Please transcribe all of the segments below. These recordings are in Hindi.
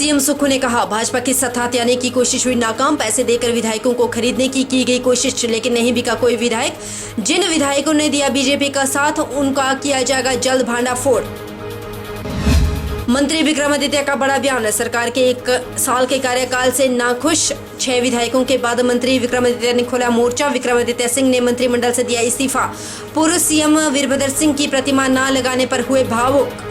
सीएम सुक्खू ने कहा, भाजपा की सत्ता हथियाने की कोशिश हुई नाकाम। पैसे देकर विधायकों को खरीदने की गई कोशिश, लेकिन नहीं बिका कोई विधायक। जिन विधायकों ने दिया बीजेपी का साथ, उनका किया जाएगा जल्द भांडाफोड़। मंत्री विक्रमादित्य का बड़ा बयान, सरकार के 1 साल के कार्यकाल से नाखुश। 6 विधायकों के बाद मंत्री विक्रमादित्य ने खोला मोर्चा। विक्रमादित्य सिंह ने मंत्रिमंडल से दिया इस्तीफा। पूर्व सीएम वीरभद्र सिंह की प्रतिमा न लगाने पर हुए भावुक।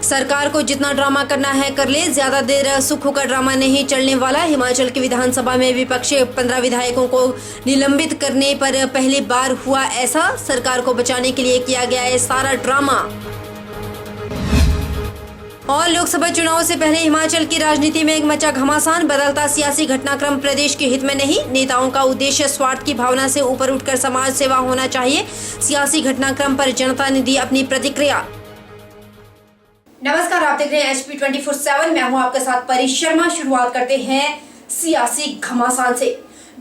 सरकार को जितना ड्रामा करना है कर ले, ज्यादा देर सुक्खू का ड्रामा नहीं चलने वाला। हिमाचल की विधानसभा में विपक्षी 15 विधायकों को निलंबित करने पर पहली बार हुआ ऐसा। सरकार को बचाने के लिए किया गया है सारा ड्रामा। और लोकसभा चुनाव से पहले हिमाचल की राजनीति में एक मचा घमासान। बदलता सियासी घटनाक्रम प्रदेश के हित में नहीं। नेताओं का उद्देश्य स्वार्थ की भावना से ऊपर उठकर समाज सेवा होना चाहिए। सियासी घटनाक्रम पर जनता ने दी अपनी प्रतिक्रिया। नमस्कार, आप देख रहे हैं HP 24/7। मैं हूं आपके साथ परी शर्मा। शुरुआत करते हैं सियासी घमासान से।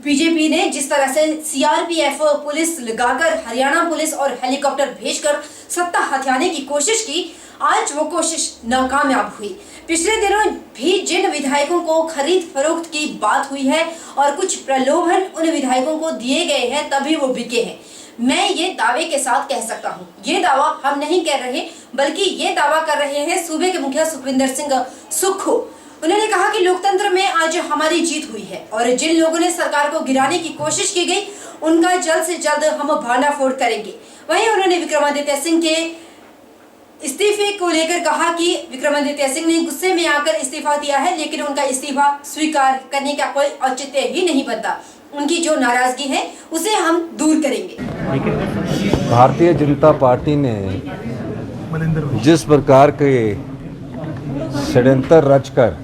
बीजेपी ने जिस तरह से CRPF पुलिस लगाकर हरियाणा पुलिस और हेलीकॉप्टर भेजकर सत्ता हथियाने की कोशिश की, आज वो कोशिश नाकामयाब हुई। पिछले दिनों भी जिन विधायकों को खरीद फरोख्त की बात हुई है और कुछ प्रलोभन उन विधायकों को दिए गए हैं, तभी वो बिके हैं। मैं ये दावे के साथ कह सकता हूँ, ये दावा हम नहीं कर रहे, बल्कि ये दावा कर रहे हैं सूबे के मुखिया सुखविंदर सिंह सुक्खू। उन्होंने कहा कि लोकतंत्र में आज हमारी जीत हुई है और जिन लोगों ने सरकार को गिराने की कोशिश की गई, उनका जल्द से जल्द हम भांडाफोड़ करेंगे। वहीं उन्होंने विक्रमादित्य सिंह के इस्तीफे को लेकर कहा कि विक्रमादित्य सिंह ने गुस्से में आकर इस्तीफा दिया है, लेकिन उनका इस्तीफा स्वीकार करने का कोई औचित्य ही नहीं बनता। उनकी जो नाराजगी है उसे हम दूर करेंगे। भारतीय जनता पार्टी ने जिस प्रकार के षड्यंत्र रचकर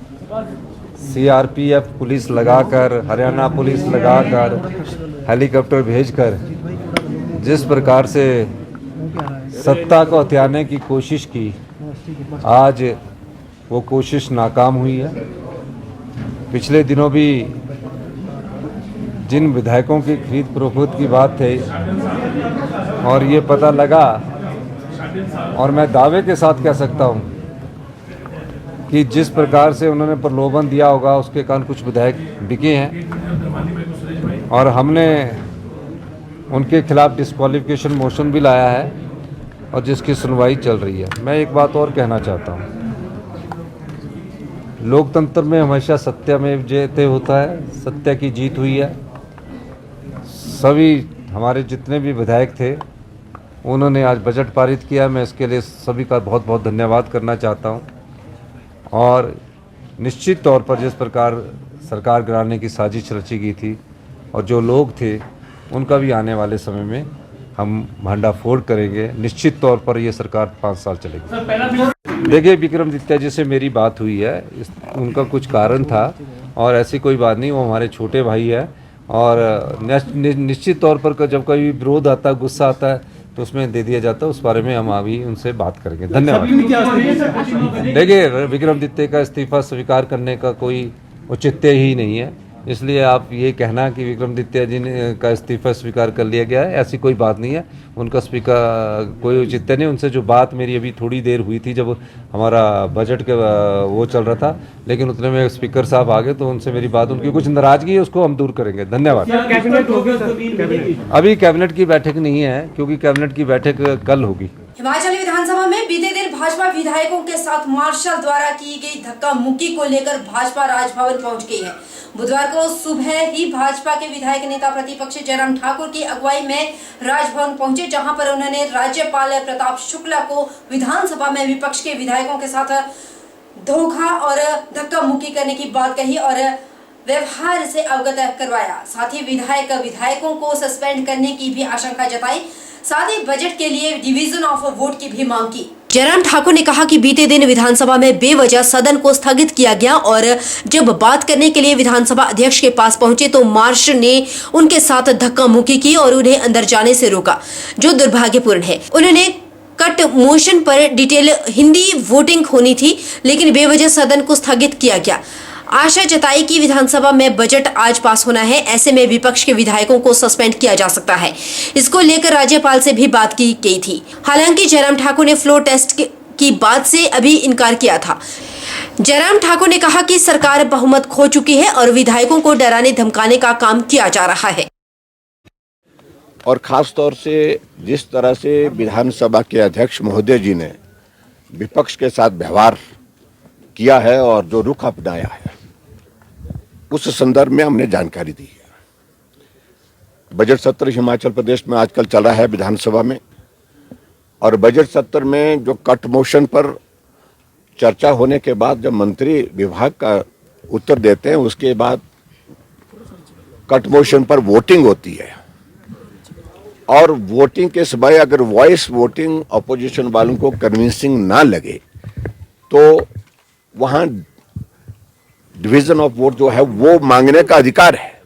CRPF पुलिस लगाकर, हरियाणा पुलिस लगाकर, हेलीकॉप्टर भेजकर जिस प्रकार से सत्ता को हथियाने की कोशिश की, आज वो कोशिश नाकाम हुई है। पिछले दिनों भी जिन विधायकों की खरीद फरोख्त की बात थी और ये पता लगा, और मैं दावे के साथ कह सकता हूँ कि जिस प्रकार से उन्होंने प्रलोभन दिया होगा, उसके कारण कुछ विधायक बिके हैं और हमने उनके खिलाफ डिस्क्वालिफिकेशन मोशन भी लाया है और जिसकी सुनवाई चल रही है। मैं एक बात और कहना चाहता हूँ, लोकतंत्र में हमेशा सत्यमेव जयते होता है, सत्य की जीत हुई है। सभी हमारे जितने भी विधायक थे, उन्होंने आज बजट पारित किया। मैं इसके लिए सभी का बहुत बहुत धन्यवाद करना चाहता हूँ। और निश्चित तौर पर जिस प्रकार सरकार गिराने की साजिश रची गई थी और जो लोग थे, उनका भी आने वाले समय में हम भांडाफोड़ करेंगे। निश्चित तौर पर ये सरकार 5 साल चलेगी। देखिए, विक्रमादित्य जी से मेरी बात हुई है, उनका कुछ कारण था और ऐसी कोई बात नहीं। वो हमारे छोटे भाई है और निश्चित तौर पर जब कोई विरोध आता है, गुस्सा आता है, तो उसमें दे दिया जाता है। उस बारे में हम अभी उनसे बात करेंगे। धन्यवाद। देखिए, विक्रमादित्य का इस्तीफा स्वीकार करने का कोई औचित्य ही नहीं है, इसलिए आप ये कहना कि विक्रमादित्य जी ने का इस्तीफा स्वीकार कर लिया गया है, ऐसी कोई बात नहीं है। उनका स्पीकर कोई औचित्य नहीं। उनसे जो बात मेरी अभी थोड़ी देर हुई थी, जब हमारा बजट के वो चल रहा था, लेकिन उतने में स्पीकर साहब आ गए, तो उनसे मेरी बात, उनकी कुछ नाराजगी है, उसको हम दूर करेंगे। धन्यवाद। अभी कैबिनेट की बैठक नहीं है, क्योंकि कैबिनेट की बैठक कल होगी। हिमाचल विधानसभा में बीते दिन भाजपा विधायकों के साथ मार्शल द्वारा की गई धक्का मुक्की को लेकर भाजपा राजभवन पहुंच गई है। बुधवार को सुबह ही भाजपा के विधायक नेता प्रतिपक्ष जयराम ठाकुर की अगुवाई में राजभवन पहुंचे, जहां पर उन्होंने राज्यपाल प्रताप शुक्ला को विधानसभा में विपक्ष के विधायकों के साथ धोखा और धक्का मुक्की करने की बात कही और व्यवहार से अवगत करवाया। साथ ही विधायकों को सस्पेंड करने की भी आशंका जताई। साथ ही बजट के लिए डिवीजन ऑफ वोट की भी मांग की। जयराम ठाकुर ने कहा कि बीते दिन विधानसभा में बेवजह सदन को स्थगित किया गया और जब बात करने के लिए विधानसभा अध्यक्ष के पास पहुंचे तो मार्शल ने उनके साथ धक्का मुक्की की और उन्हें अंदर जाने से रोका, जो दुर्भाग्यपूर्ण है। उन्होंने कट मोशन पर डिटेल हिंदी वोटिंग होनी थी, लेकिन बेवजह सदन को स्थगित किया गया। आशा जताई कि विधानसभा में बजट आज पास होना है, ऐसे में विपक्ष के विधायकों को सस्पेंड किया जा सकता है। इसको लेकर राज्यपाल से भी बात की गई थी। हालांकि जयराम ठाकुर ने फ्लोर टेस्ट की बात से अभी इनकार किया था। जयराम ठाकुर ने कहा कि सरकार बहुमत खो चुकी है और विधायकों को डराने धमकाने का काम किया जा रहा है। और खास तौर से जिस तरह से विधानसभा के अध्यक्ष महोदय जी ने विपक्ष के साथ व्यवहार किया है और जो रुख अपनाया है, उस संदर्भ में हमने जानकारी दी है। बजट सत्र हिमाचल प्रदेश में आजकल चल रहा है विधानसभा में, और बजट सत्र में जो कट मोशन पर चर्चा होने के बाद जब मंत्री विभाग का उत्तर देते हैं, उसके बाद कट मोशन पर वोटिंग होती है, और वोटिंग के समय अगर वॉइस वोटिंग अपोजिशन वालों को कन्विंसिंग ना लगे तो वहां डिवीजन ऑफ वोट जो है वो मांगने का अधिकार है।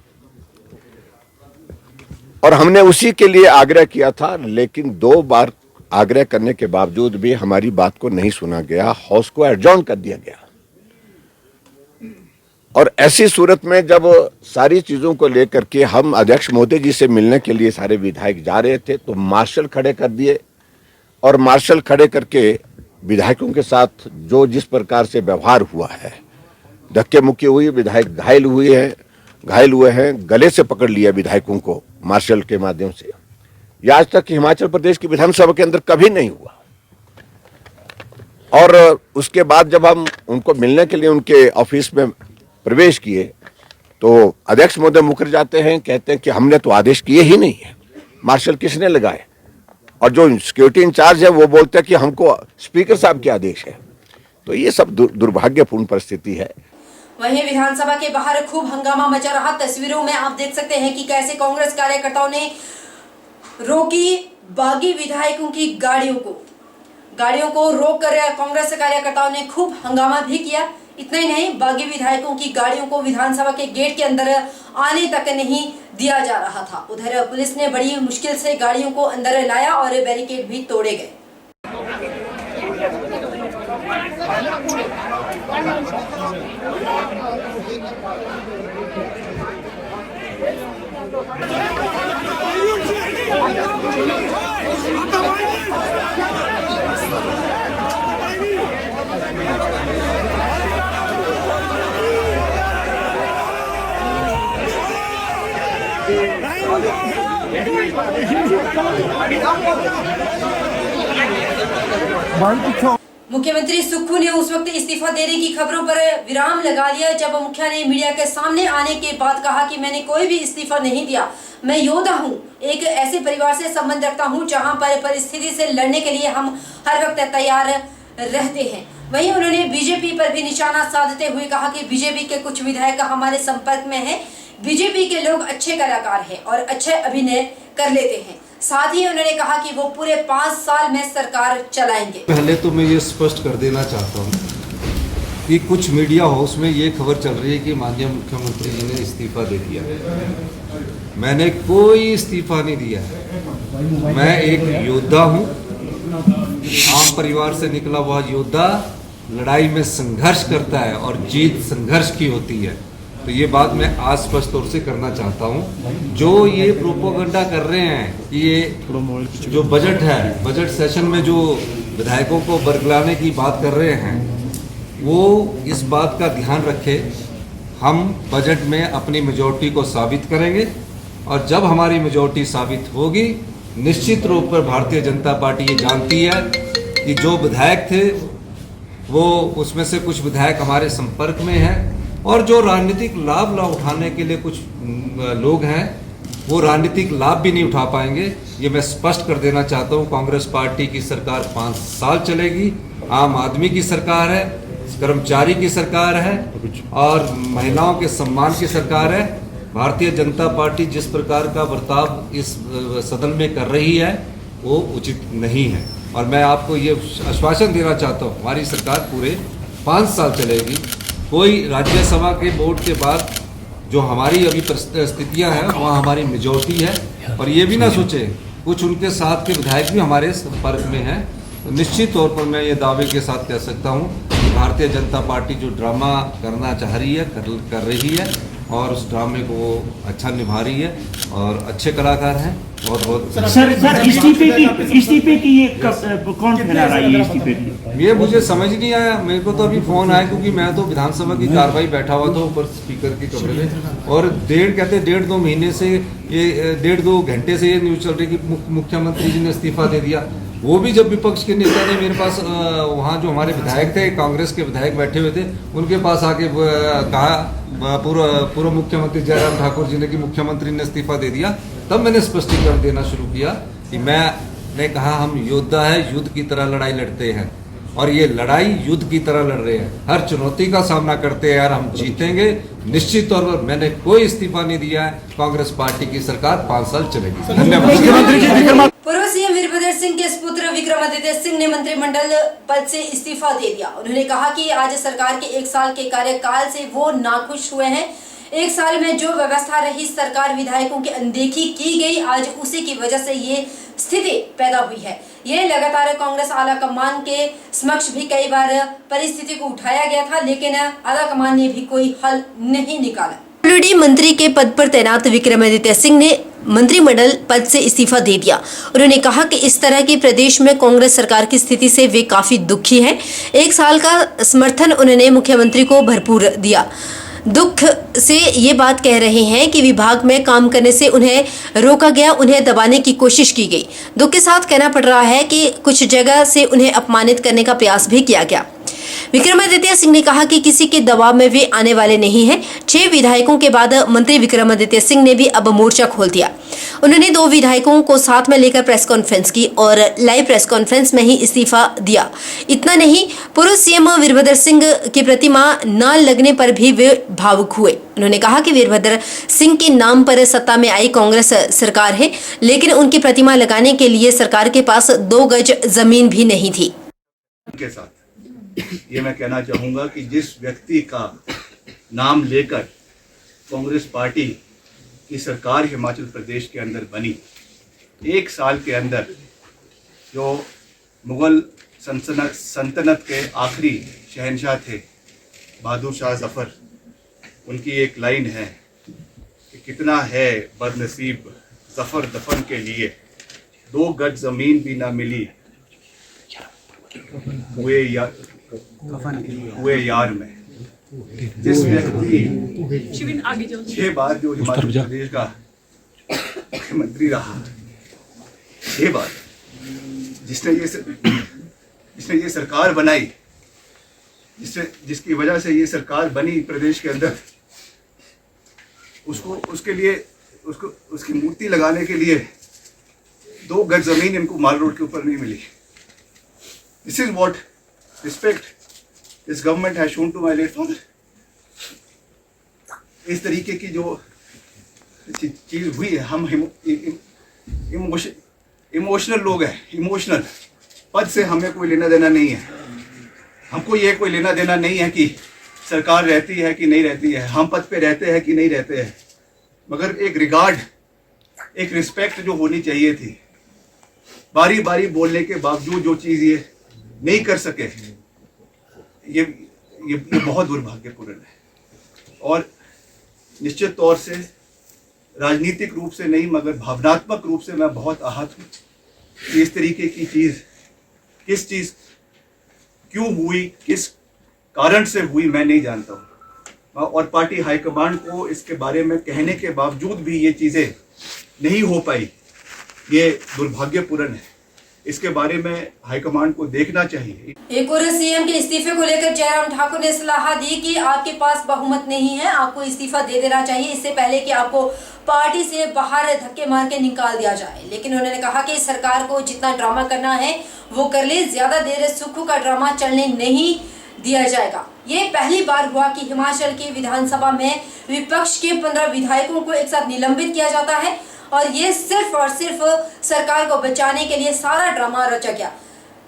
और हमने उसी के लिए आग्रह किया था, लेकिन 2 बार आग्रह करने के बावजूद भी हमारी बात को नहीं सुना गया, हाउस को एडजॉर्न कर दिया गया। और ऐसी सूरत में जब सारी चीजों को लेकर के हम अध्यक्ष महोदय जी से मिलने के लिए सारे विधायक जा रहे थे, तो मार्शल खड़े कर दिए, और मार्शल खड़े करके विधायकों के साथ जो जिस प्रकार से व्यवहार हुआ है, धक्के मुक्की हुई, विधायक घायल हुए हैं, गले से पकड़ लिया विधायकों को मार्शल के माध्यम से। यह आज तक हिमाचल प्रदेश की विधानसभा के अंदर कभी नहीं हुआ। और उसके बाद जब हम उनको मिलने के लिए उनके ऑफिस में प्रवेश किए, तो अध्यक्ष महोदय मुकर जाते हैं, कहते हैं कि हमने तो आदेश किए ही नहीं है, मार्शल किसने लगाए। और जो सिक्योरिटी इंचार्ज है वो बोलते हैं कि हमको स्पीकर साहब के आदेश है। तो ये सब दुर्भाग्यपूर्ण परिस्थिति है। वहीं विधानसभा के बाहर खूब हंगामा मचा रहा। तस्वीरों में आप देख सकते हैं कि कैसे कांग्रेस कार्यकर्ताओं ने रोकी बागी विधायकों की गाड़ियों को रोककर कांग्रेस कार्यकर्ताओं ने खूब हंगामा भी किया। इतना ही नहीं, बागी विधायकों की गाड़ियों को विधानसभा के गेट के अंदर आने तक नहीं दिया जा रहा था। उधर पुलिस ने बड़ी मुश्किल से गाड़ियों को अंदर लाया और बैरिकेड भी तोड़े गए। मुख्यमंत्री सुक्खू ने उस वक्त इस्तीफा देने की खबरों पर विराम लगा दिया जब मुखिया ने मीडिया के सामने आने के बाद कहा कि मैंने कोई भी इस्तीफा नहीं दिया, मैं योद्धा हूं, एक ऐसे परिवार से संबंध रखता हूं जहां पर परिस्थिति से लड़ने के लिए हम हर वक्त तैयार रहते हैं। वहीं उन्होंने बीजेपी पर भी निशाना साधते हुए कहा कि बीजेपी के कुछ विधायक हमारे संपर्क में हैं, बीजेपी के लोग अच्छे कलाकार हैं और अच्छे अभिनय कर लेते हैं। साथ ही उन्होंने कहा कि वो पूरे 5 साल में सरकार चलाएंगे। पहले तो मैं ये स्पष्ट कर देना चाहता हूँ कि कुछ मीडिया हाउस में ये खबर चल रही है कि माननीय मुख्यमंत्री जी ने इस्तीफा दे दिया। मैंने कोई इस्तीफा नहीं दिया है। मैं एक योद्धा हूँ, आम परिवार से निकला हुआ योद्धा लड़ाई में संघर्ष करता है और जीत संघर्ष की होती है। तो ये बात मैं आज स्पष्ट तौर से करना चाहता हूँ। जो ये प्रोपोगंडा कर रहे हैं कि ये जो बजट है, बजट सेशन में जो विधायकों को बरगलाने की बात कर रहे हैं, वो इस बात का ध्यान रखे। हम बजट में अपनी मेजॉरिटी को साबित करेंगे और जब हमारी मेजॉरिटी साबित होगी, निश्चित रूप पर भारतीय जनता पार्टी ये जानती है कि जो विधायक थे वो उसमें से कुछ विधायक हमारे संपर्क में हैं और जो राजनीतिक लाभ उठाने के लिए कुछ लोग हैं, वो राजनीतिक लाभ भी नहीं उठा पाएंगे। ये मैं स्पष्ट कर देना चाहता हूँ। कांग्रेस पार्टी की सरकार 5 साल चलेगी। आम आदमी की सरकार है, कर्मचारी की सरकार है और महिलाओं के सम्मान की सरकार है। भारतीय जनता पार्टी जिस प्रकार का बर्ताव इस सदन में कर रही है वो उचित नहीं है और मैं आपको ये आश्वासन देना चाहता हूँ, हमारी सरकार पूरे 5 साल चलेगी। कोई राज्यसभा के वोट के बाद जो हमारी अभी स्थितियां हैं वहाँ हमारी मेजॉरिटी है और ये भी ना सोचे कुछ उनके साथ के विधायक भी हमारे संपर्क में हैं। तो निश्चित तौर पर मैं ये दावे के साथ कह सकता हूँ कि भारतीय जनता पार्टी जो ड्रामा करना चाह रही है कर रही है और उस ड्रामे को वो अच्छा निभा रही है और अच्छे कलाकार हैं। बहुत बहुत सर इस्तीफे की ये कौन फैला रहा है ये इस्तीफे की? ये मुझे समझ नहीं आया। मेरे को तो अभी फोन आया क्योंकि मैं तो विधानसभा की कार्रवाई बैठा हुआ था ऊपर स्पीकर के कमरे में, और डेढ़ दो महीने से ये 1.5-2 घंटे से ये न्यूज चल रही कि मुख्यमंत्री जी ने इस्तीफा दे दिया। वो भी जब विपक्ष के नेता ने मेरे पास वहाँ जो हमारे विधायक थे, कांग्रेस के विधायक बैठे हुए थे, उनके पास आके कहा पूर्व मुख्यमंत्री जयराम ठाकुर जी ने कि मुख्यमंत्री ने इस्तीफा दे दिया, तब मैंने स्पष्टीकरण देना शुरू किया कि मैंने कहा हम योद्धा है, युद्ध की तरह लड़ाई लड़ते हैं और ये लड़ाई युद्ध की तरह लड़ रहे हैं, हर चुनौती का सामना करते हैं यार, हम जीतेंगे निश्चित तौर पर। मैंने कोई इस्तीफा नहीं दिया है। कांग्रेस पार्टी की सरकार 5 साल चलेगी। धन्यवाद। पूर्व सीएम वीरभद्र सिंह के सुपुत्र विक्रमादित्य सिंह ने मंत्रिमंडल पद से इस्तीफा दे दिया। उन्होंने कहा कि आज सरकार के 1 साल के कार्यकाल से वो नाखुश हुए हैं। 1 साल में जो व्यवस्था रही, सरकार विधायकों की अनदेखी की गई, आज उसी की वजह से ये स्थिति पैदा हुई है। ये लगातार कांग्रेस आला कमान के समक्ष भी कई बार परिस्थिति को उठाया गया था, लेकिन आला कमान ने भी कोई हल नहीं निकाला। पीडब्ल्यूडी मंत्री के पद पर तैनात विक्रमादित्य सिंह ने मंत्रिमंडल पद से इस्तीफा दे दिया। उन्होंने कहा कि इस तरह की प्रदेश में कांग्रेस सरकार की स्थिति से वे काफी दुखी हैं। 1 साल का समर्थन उन्होंने मुख्यमंत्री को भरपूर दिया। दुख से ये बात कह रहे हैं कि विभाग में काम करने से उन्हें रोका गया, उन्हें दबाने की कोशिश की गई। दुख के साथ कहना पड़ रहा है कि कुछ जगह से उन्हें अपमानित करने का प्रयास भी किया गया। विक्रमादित्य सिंह ने कहा कि किसी के दबाव में वे आने वाले नहीं हैं। 6 विधायकों के बाद मंत्री विक्रमादित्य सिंह ने भी अब मोर्चा खोल दिया। उन्होंने 2 विधायकों को साथ में लेकर प्रेस कॉन्फ्रेंस की और लाइव प्रेस कॉन्फ्रेंस में ही इस्तीफा दिया। इतना नहीं, पूर्व सीएम वीरभद्र सिंह की प्रतिमा न लगने पर भी वे भावुक हुए। उन्होंने कहा कि वीरभद्र सिंह के नाम पर सत्ता में आई कांग्रेस सरकार है, लेकिन उनकी प्रतिमा लगाने के लिए सरकार के पास 2 गज जमीन भी नहीं थी। के साथ ये मैं कहना चाहूँगा कि जिस व्यक्ति का नाम लेकर कांग्रेस पार्टी की सरकार हिमाचल प्रदेश के अंदर बनी, 1 साल के अंदर जो मुगल सल्तनत के आखिरी शहंशाह थे बहादुर शाह जफर, उनकी एक लाइन है कि कितना है बदनसीब जफर दफन के लिए, 2 गज जमीन भी ना मिली हुए यार में। जिस व्यक्ति 6 बार जो हिमाचल प्रदेश का मुख्यमंत्री रहा, 6 बार, जिसने ये सरकार बनाई, जिसकी वजह से ये सरकार बनी प्रदेश के अंदर, उसकी मूर्ति लगाने के लिए 2 गज जमीन इनको माल रोड के ऊपर नहीं मिली। This is what respect this government has shown to my late father. इस तरीके की जो चीज हुई है, हम इमोशनल लोग हैं, इमोशनल। पद से हमें कोई लेना देना नहीं है। हमको ये कोई लेना देना नहीं है कि सरकार रहती है कि नहीं रहती है, हम पद पे रहते हैं कि नहीं रहते हैं, मगर एक रिगार्ड, एक रिस्पेक्ट जो होनी चाहिए थी। बारी बारी बोलने के बावजूद जो चीज़ ये नहीं कर सके, ये बहुत दुर्भाग्यपूर्ण है। और निश्चित तौर से राजनीतिक रूप से नहीं मगर भावनात्मक रूप से मैं बहुत आहत हूँ कि इस तरीके की चीज़, किस चीज़ क्यों हुई, किस कारण से हुई, मैं नहीं जानता हूँ। और पार्टी हाईकमान को इसके बारे में कहने के बावजूद भी ये चीज़ें नहीं हो पाई, ये दुर्भाग्यपूर्ण है। इसके बारे में हाईकमान को देखना चाहिए। एक और सीएम के इस्तीफे को लेकर जयराम ठाकुर ने सलाह दी कि आपके पास बहुमत नहीं है, आपको इस्तीफा दे देना चाहिए इससे पहले कि आपको पार्टी से बाहर धक्के मार के निकाल दिया जाए। लेकिन उन्होंने कहा कि सरकार को जितना ड्रामा करना है वो कर ले, ज्यादा देर सुक्खू का ड्रामा चलने नहीं दिया जाएगा। ये पहली बार हुआ कि हिमाचल की विधानसभा में विपक्ष के 15 विधायकों को एक साथ निलंबित किया जाता है और ये सिर्फ और सिर्फ सरकार को बचाने के लिए सारा ड्रामा रचा गया।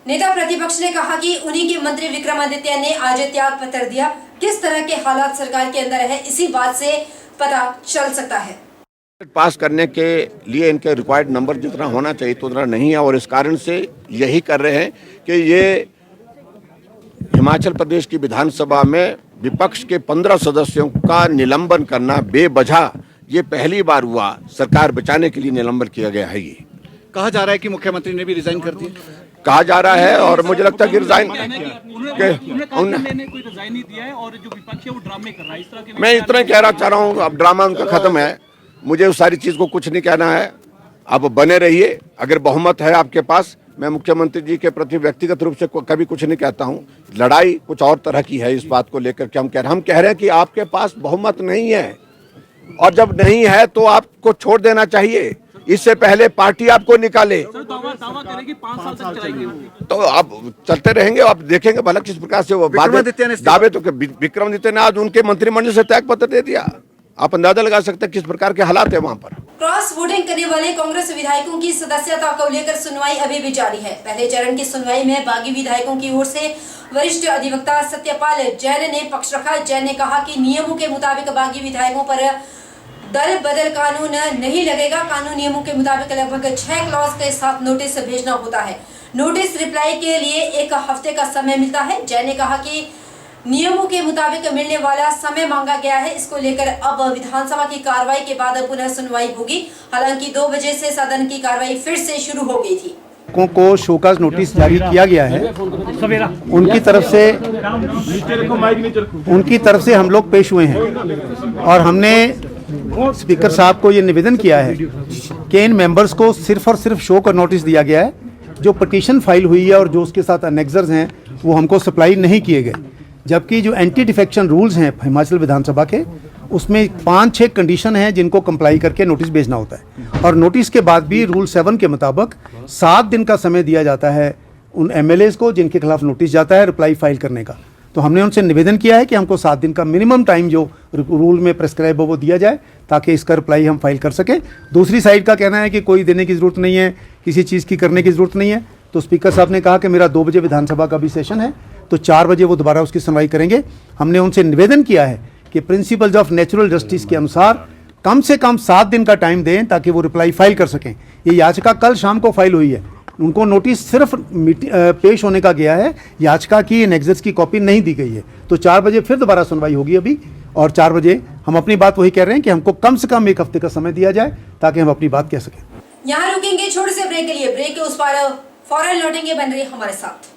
नेता प्रतिपक्ष ने कहा कि उन्हीं के मंत्री विक्रमादित्य ने आज त्याग पत्र दिया। किस तरह के हालात सरकार के अंदर है, इसी बात से पता चल सकता है। पास करने के लिए इनके रिक्वायर्ड नंबर जितना होना चाहिए तो उतना नहीं है, और इस कारण से यही कर रहे हैं कि ये हिमाचल प्रदेश की विधानसभा में विपक्ष के 15 सदस्यों का निलंबन करना बेवजह, ये पहली बार हुआ। सरकार बचाने के लिए निलंबन किया गया है। ये कहा जा रहा है कि मुख्यमंत्री ने भी रिजाइन कर दिया। कहा जा रहा है और मुझे लगता है कि रिजाइन मैंने कोई रिजाइन नहीं दिया है और जो विपक्ष है वो ड्रामे कर रहा है, इस तरह के। मैं इतना कहना चाह रहा हूँ, अब ड्रामा उनका खत्म है, मुझे उस सारी चीज को कुछ नहीं कहना है। अब बने रहिए, अगर बहुमत है आपके पास। मैं मुख्यमंत्री जी के प्रति व्यक्तिगत रूप से कभी कुछ नहीं कहता हूँ। लड़ाई कुछ और तरह की है। इस बात को लेकर के हम कह रहे हैं कि आपके पास बहुमत नहीं है, और जब नहीं है तो आपको छोड़ देना चाहिए। इससे पहले पार्टी आपको निकाले दावा करेगी 5 साल तक चलाएंगे वो। तो आप चलते रहेंगे, आप देखेंगे भला किस प्रकार से वो दावे। तो विक्रमादित्य ने आज उनके मंत्रिमंडल से त्याग पत्र दे दिया। आप अंदाजा लगा सकते हैं किस प्रकार के हालात है वहां पर। क्रॉस वोटिंग करने वाले कांग्रेस विधायकों की सदस्यता को लेकर सुनवाई अभी भी जारी है। पहले चरण की सुनवाई में बागी विधायकों की ओर से वरिष्ठ अधिवक्ता सत्यपाल जैन ने पक्ष रखा। जैन ने कहा कि नियमों के मुताबिक बागी विधायकों पर दल बदल कानून नहीं लगेगा। कानून नियमों के मुताबिक लगभग 6 क्लॉज के साथ नोटिस भेजना होता है। नोटिस रिप्लाई के लिए 1 हफ्ते का समय मिलता है। जैन ने कहा कि नियमों के मुताबिक मिलने वाला समय मांगा गया है। इसको लेकर अब विधानसभा की कार्रवाई के बाद पुनः सुनवाई होगी। हालांकि 2 बजे से सदन की कार्रवाई फिर से शुरू हो गई थी। को शोकाज नोटिस जारी किया गया है। उनकी तरफ से हम लोग पेश हुए हैं और हमने स्पीकर साहब को ये निवेदन किया है कि इन मेंबर्स को सिर्फ और सिर्फ शो का नोटिस दिया गया है। जो पिटीशन फाइल हुई है और जो उसके साथ अनेक्सर्स हैं वो हमको सप्लाई नहीं किए गए। जबकि जो एंटी डिफेक्शन रूल्स हैं हिमाचल विधानसभा के, उसमें 5-6 कंडीशन हैं जिनको कंप्लाई करके नोटिस भेजना होता है। और नोटिस के बाद भी रूल 7 के मुताबिक 7 दिन का समय दिया जाता है उन एमएलएज को जिनके खिलाफ नोटिस जाता है रिप्लाई फाइल करने का। तो हमने उनसे निवेदन किया है कि हमको 7 दिन का मिनिमम टाइम जो रूल में प्रेस्क्राइब हो वो दिया जाए ताकि इसका रिप्लाई हम फाइल कर सकें। दूसरी साइड का कहना है कि कोई देने की ज़रूरत नहीं है, किसी चीज़ की करने की ज़रूरत नहीं है। तो स्पीकर साहब ने कहा कि मेरा 2 बजे विधानसभा का भी सेशन है, तो 4 बजे वो दोबारा उसकी सुनवाई करेंगे। हमने उनसे निवेदन किया है कि प्रिंसिपल्स ऑफ नेचुरल जस्टिस के अनुसार कम से कम 7 दिन का टाइम दें ताकि वो रिप्लाई फाइल कर सकें। ये याचिका कल शाम को फाइल हुई है। उनको नोटिस सिर्फ पेश होने का गया है, याचिका की एनेक्सर्स की कॉपी नहीं दी गई है। तो 4 बजे फिर दोबारा सुनवाई होगी अभी, और 4 बजे हम अपनी बात वही कह रहे हैं कि हमको कम से कम 1 हफ्ते का समय दिया जाए ताकि हम अपनी बात कह सकें। यहाँ रुकेंगे छोटे से ब्रेक के लिए। ब्रेक के उस पार फौरन लौटेंगे। बन रही हमारे साथ।